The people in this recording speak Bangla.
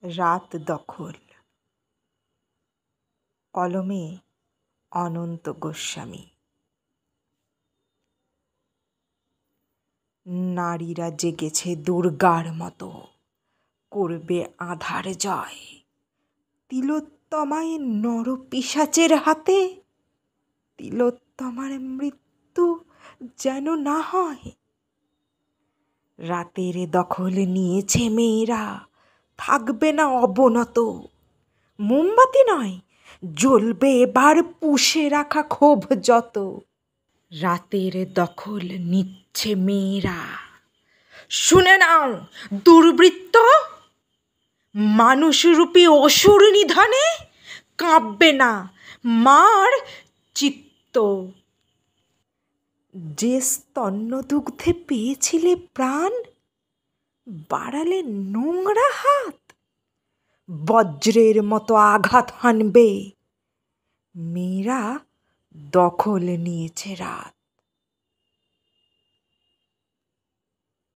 রাত দখল। কলমে অনন্ত গোস্বামী। নারীরা জেগেছে দুর্গার মতো, করবে আঁধার জয়। তিলোত্তমায় নরপিশাচের হাতে, তিলোত্তমার মৃত্যু যেন না হয়। রাতের দখল নিয়েছে মেয়েরা, থাকবে না অবনত। মোমবাতি নয়, জ্বলবে এবার পুষে রাখা ক্ষোভ যত। রাতের দখল নিচ্ছে মেয়েরা। শুনে নাও দুর্বৃত্ত, মানুষরূপী অসুর নিধনে কাঁপবে না মার চিত্ত। যে স্তন্যদুগ্ধে পেয়েছিলে প্রাণ, বাড়ালে নোংরা হাত। বজ্রের মতো আঘাত হানবে, মেয়েরা দখল নিয়েছে রাত।